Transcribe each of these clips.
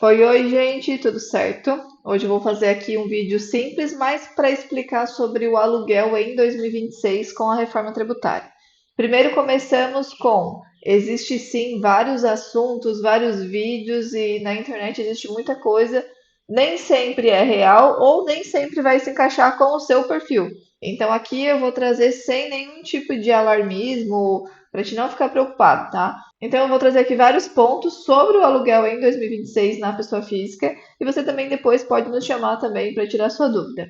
Oi, oi, gente, tudo certo? Hoje eu vou fazer aqui um vídeo simples, mas para explicar sobre o aluguel em 2026 com a reforma tributária. Primeiro começamos com, existe sim vários assuntos, vários vídeos e na internet existe muita coisa, nem sempre é real ou nem sempre vai se encaixar com o seu perfil. Então aqui eu vou trazer sem nenhum tipo de alarmismo, para te não ficar preocupado, tá? Então, eu vou trazer aqui vários pontos sobre o aluguel em 2026 na pessoa física e você também depois pode nos chamar também para tirar sua dúvida.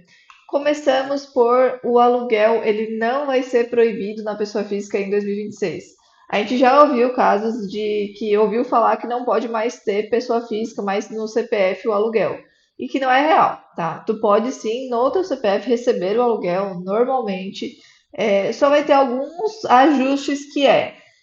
Começamos por o aluguel, ele não vai ser proibido na pessoa física em 2026. A gente já ouviu casos de que ouviu falar que não pode mais ter pessoa física, mas no CPF o aluguel. E que não é real, tá? Tu pode sim, no teu CPF, receber o aluguel normalmente. Só vai ter alguns ajustes que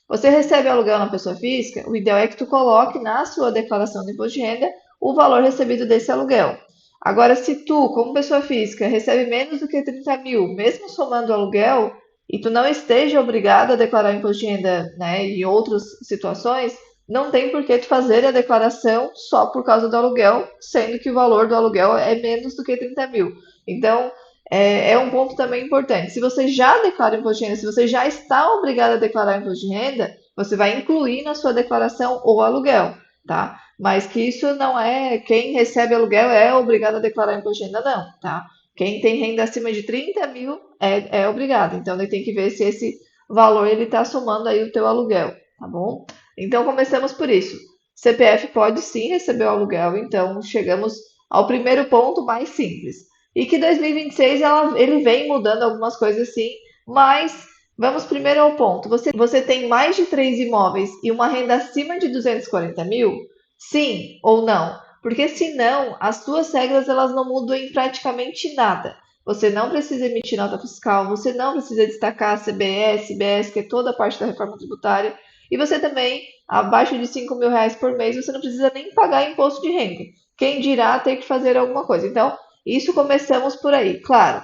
você recebe aluguel na pessoa física, o ideal é que tu coloque na sua declaração de imposto de renda o valor recebido desse aluguel. Agora, se tu, como pessoa física, recebe menos do que 30 mil, mesmo somando o aluguel, e tu não esteja obrigado a declarar imposto de renda, né, em outras situações, não tem por que tu fazer a declaração só por causa do aluguel, sendo que o valor do aluguel é menos do que 30 mil. Então, é um ponto também importante. Se você já declara imposto de renda, se você já está obrigado a declarar imposto de renda, você vai incluir na sua declaração o aluguel, tá? Mas que isso não é quem recebe aluguel é obrigado a declarar imposto de renda, não, tá? Quem tem renda acima de 30 mil é obrigado. Então, ele tem que ver se esse valor ele está somando aí o teu aluguel, tá bom? Então, começamos por isso. CPF pode sim receber o aluguel, então chegamos ao primeiro ponto mais simples. E que 2026 ele vem mudando algumas coisas sim, mas vamos primeiro ao ponto. Você tem mais de três imóveis e uma renda acima de 240 mil? Sim ou não? Porque senão as suas regras elas não mudam em praticamente nada. Você não precisa emitir nota fiscal, você não precisa destacar a CBS, IBS, que é toda a parte da reforma tributária, e você também, abaixo de 5 mil reais por mês, você não precisa nem pagar imposto de renda. Quem dirá ter que fazer alguma coisa. Então, isso começamos por aí. Claro,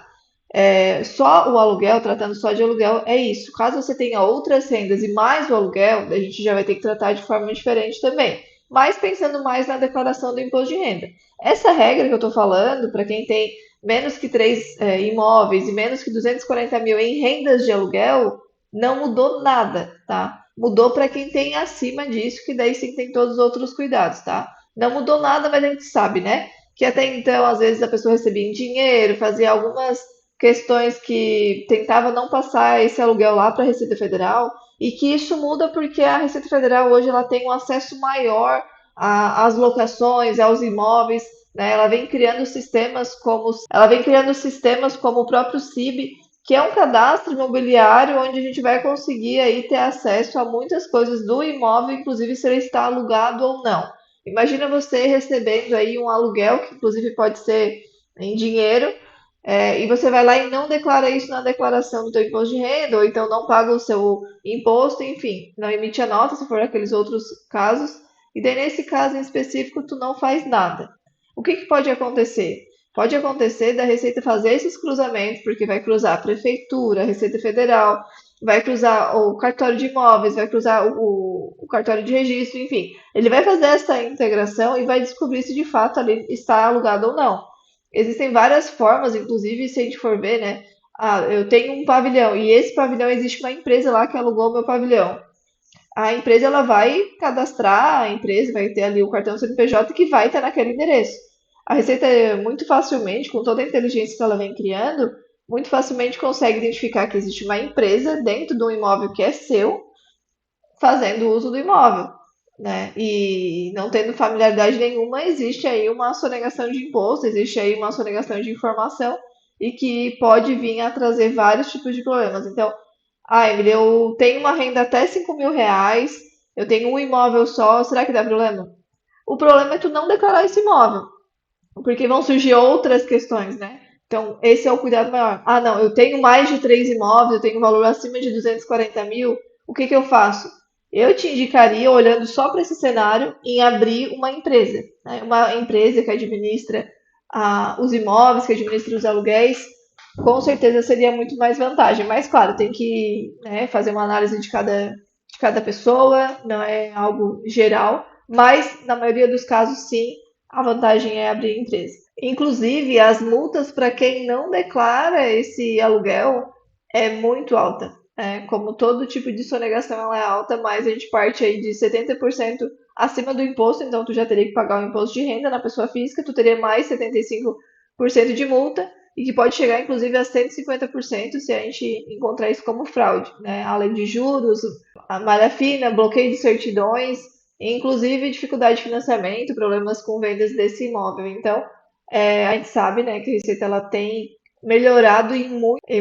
só o aluguel, tratando só de aluguel, é isso. Caso você tenha outras rendas e mais o aluguel, a gente já vai ter que tratar de forma diferente também. Mas pensando mais na declaração do imposto de renda. Essa regra que eu estou falando, para quem tem menos que três imóveis e menos que 240 mil em rendas de aluguel, não mudou nada, tá? Mudou para quem tem acima disso, que daí sim tem todos os outros cuidados, tá? Não mudou nada, mas a gente sabe, né? Que até então, às vezes, a pessoa recebia em dinheiro, fazia algumas questões que tentava não passar esse aluguel lá para a Receita Federal, e que isso muda porque a Receita Federal hoje ela tem um acesso maior às locações, aos imóveis, né? Ela vem criando sistemas como o próprio CIB, que é um cadastro imobiliário onde a gente vai conseguir aí ter acesso a muitas coisas do imóvel, inclusive se ele está alugado ou não. Imagina você recebendo aí um aluguel, que inclusive pode ser em dinheiro, e você vai lá e não declara isso na declaração do teu imposto de renda, ou então não paga o seu imposto, enfim, não emite a nota, se for aqueles outros casos. E daí, nesse caso em específico, tu não faz nada. O que que pode acontecer? Pode acontecer da Receita fazer esses cruzamentos, porque vai cruzar a Prefeitura, a Receita Federal, vai cruzar o cartório de imóveis, vai cruzar o cartório de registro, enfim. Ele vai fazer essa integração e vai descobrir se de fato ali está alugado ou não. Existem várias formas, inclusive, se a gente for ver, né? Ah, eu tenho um pavilhão e esse pavilhão existe uma empresa lá que alugou o meu pavilhão. A empresa ela vai cadastrar a empresa, vai ter ali o cartão CNPJ que vai estar naquele endereço. A Receita muito facilmente, com toda a inteligência que ela vem criando, muito facilmente consegue identificar que existe uma empresa dentro de um imóvel que é seu, fazendo uso do imóvel, né? E não tendo familiaridade nenhuma, existe aí uma sonegação de imposto, existe aí uma sonegação de informação e que pode vir a trazer vários tipos de problemas. Então, Emily, eu tenho uma renda até 5 mil reais, eu tenho um imóvel só, será que dá problema? O problema é tu não declarar esse imóvel, porque vão surgir outras questões, né? Então, esse é o cuidado maior. Ah, não, eu tenho mais de três imóveis, eu tenho um valor acima de 240 mil, o que que eu faço? Eu te indicaria, olhando só para esse cenário, em abrir uma empresa, né? Uma empresa que administra os imóveis, que administra os aluguéis, com certeza seria muito mais vantagem. Mas, claro, tem que, né, fazer uma análise de cada pessoa, não é algo geral, mas na maioria dos casos, sim, a vantagem é abrir empresa. Inclusive, as multas para quem não declara esse aluguel é muito alta. Como todo tipo de sonegação ela é alta, mas a gente parte aí de 70% acima do imposto, então tu já teria que pagar o imposto de renda na pessoa física, tu teria mais 75% de multa e que pode chegar inclusive a 150% se a gente encontrar isso como fraude, né? Além de juros, a malha fina, bloqueio de certidões, inclusive dificuldade de financiamento, problemas com vendas desse imóvel. Então, a gente sabe, né, que a Receita ela tem melhorado em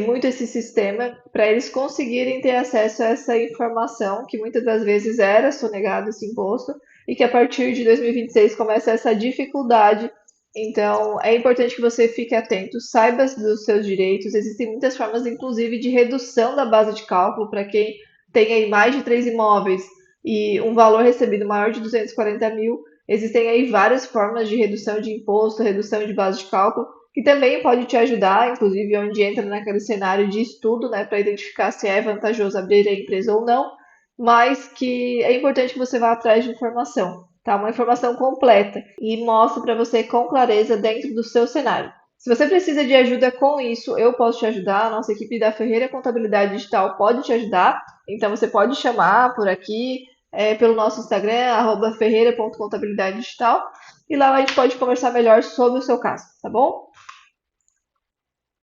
muito esse sistema para eles conseguirem ter acesso a essa informação que muitas das vezes era sonegado esse imposto e que a partir de 2026 começa essa dificuldade. Então, é importante que você fique atento, saiba dos seus direitos. Existem muitas formas, inclusive, de redução da base de cálculo para quem tem aí mais de 3 imóveis e um valor recebido maior de 240 mil. Existem aí várias formas de redução de imposto, redução de base de cálculo, que também pode te ajudar, inclusive onde entra naquele cenário de estudo, né, para identificar se é vantajoso abrir a empresa ou não, mas que é importante que você vá atrás de informação, tá? Uma informação completa e mostre para você com clareza dentro do seu cenário. Se você precisa de ajuda com isso, eu posso te ajudar. A nossa equipe da Ferreira Contabilidade Digital pode te ajudar. Então você pode chamar por aqui, pelo nosso Instagram, @ferreira.contabilidade digital, e lá a gente pode conversar melhor sobre o seu caso, tá bom?